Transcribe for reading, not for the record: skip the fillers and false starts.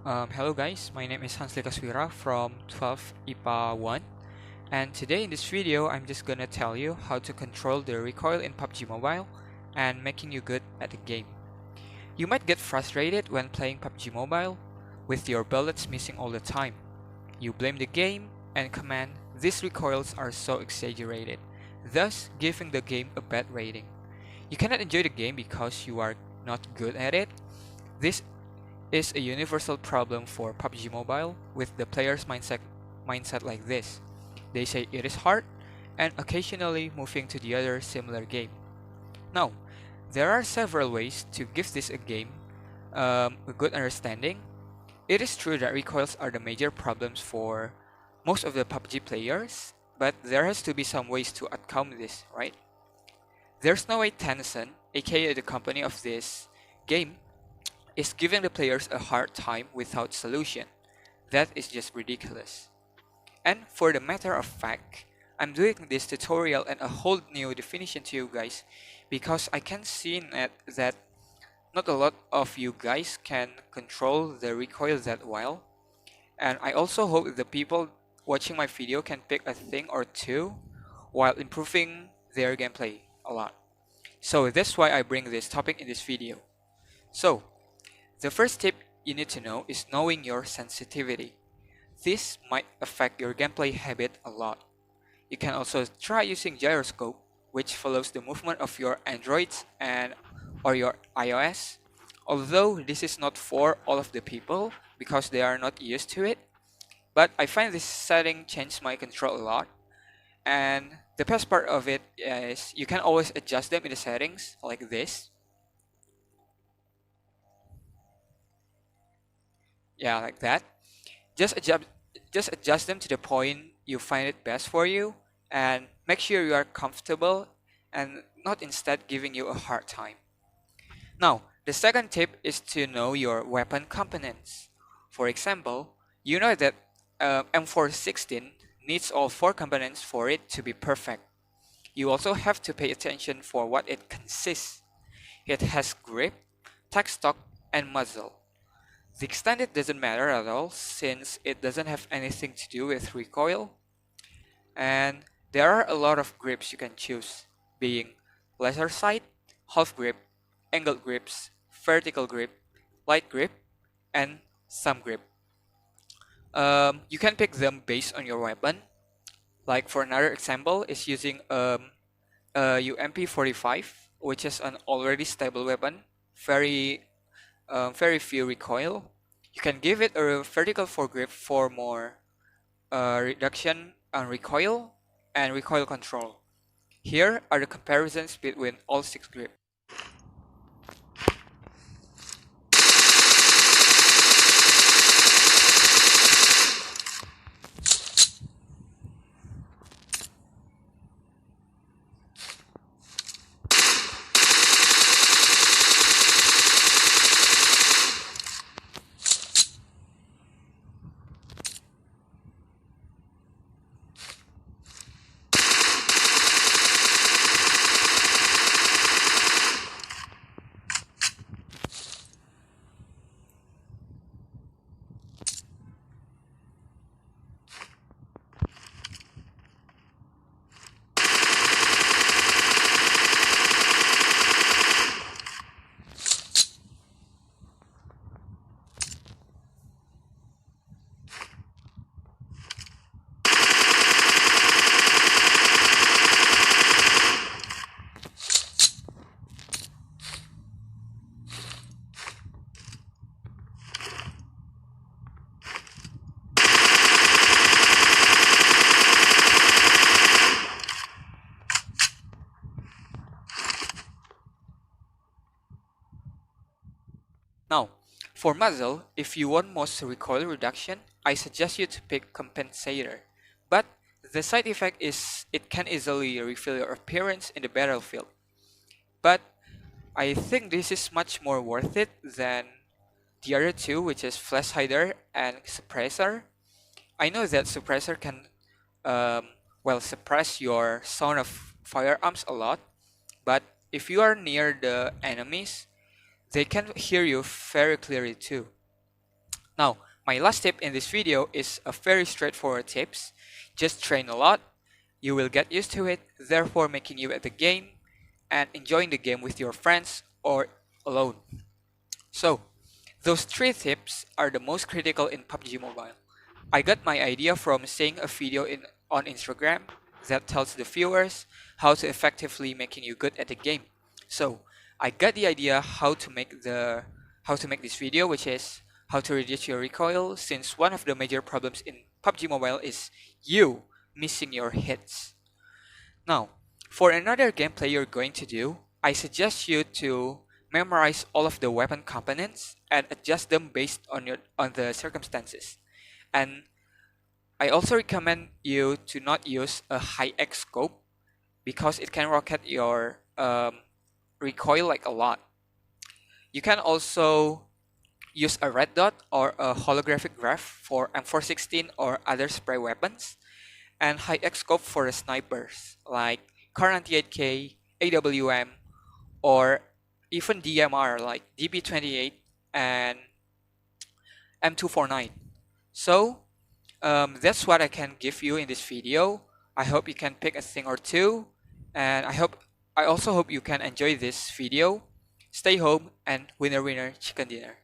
Hello guys, my name is Hansly Kaswira from 12 IPA 1, and today in this video I'm just gonna tell you how to control the recoil in PUBG Mobile and making you good at the game. You might get frustrated when playing PUBG Mobile with your bullets missing all the time. You blame the game and comment these recoils are so exaggerated, thus giving the game a bad rating. You cannot enjoy the game because you are not good at it. This is a universal problem for PUBG Mobile with the player's mindset like this. They say it is hard and occasionally moving to the other similar game. Now, there are several ways to give this a good understanding. It is true that recoils are the major problems for most of the PUBG players, but there has to be some ways to overcome this, right? There's no way Tencent, aka the company of this game, is giving the players a hard time without solution. That is just ridiculous. And for the matter of fact, I'm doing this tutorial and a whole new definition to you guys because I can see that not a lot of you guys can control the recoil that well. And I also hope the people watching my video can pick a thing or two while improving their gameplay a lot. So that's why I bring this topic in this video. So, the first tip you need to know is knowing your sensitivity. This might affect your gameplay habit a lot. You can also try using gyroscope, which follows the movement of your Androids or your iOS. Although this is not for all of the people because they are not used to it, but I find this setting changed my control a lot. And the best part of it is you can always adjust them in the settings like this. Yeah, like that. Just adjust them to the point you find it best for you and make sure you are comfortable and not instead giving you a hard time. Now, the second tip is to know your weapon components. For example, you know that M416 needs all 4 components for it to be perfect. You also have to pay attention for what it consists. It has grip, tack stock, and muzzle. The extended doesn't matter at all since it doesn't have anything to do with recoil. And there are a lot of grips you can choose, being laser sight, half grip, angled grips, vertical grip, light grip, and some grip. You can pick them based on your weapon. Like for another example is using a UMP45, which is an already stable weapon, very few recoil. You can give it a vertical foregrip for more reduction on recoil and recoil control. Here are the comparisons between all 6 grips. Now, for muzzle, if you want most recoil reduction, I suggest you to pick compensator. But the side effect is it can easily reveal your appearance in the battlefield. But I think this is much more worth it than the other two, which is flash hider and suppressor. I know that suppressor can suppress your sound of firearms a lot, but if you are near the enemies, they can hear you very clearly too. Now, my last tip in this video is a very straightforward tips. Just train a lot, you will get used to it, therefore making you at the game and enjoying the game with your friends or alone. So, those three tips are the most critical in PUBG Mobile. I got my idea from seeing a video on Instagram that tells the viewers how to effectively making you good at the game. So I got the idea how to make this video, which is how to reduce your recoil, since one of the major problems in PUBG Mobile is you missing your hits. Now, for another gameplay you're going to do, I suggest you to memorize all of the weapon components and adjust them based on the circumstances. And I also recommend you to not use a high X scope because it can rocket your recoil like a lot. You can also use a red dot or a holographic graph for M416 or other spray weapons, and high X scope for the snipers like Kar98K, AWM, or even DMR like DB28 and M249. So that's what I can give you in this video. I hope you can pick a thing or two, and I also hope you can enjoy this video. Stay home and winner winner chicken dinner.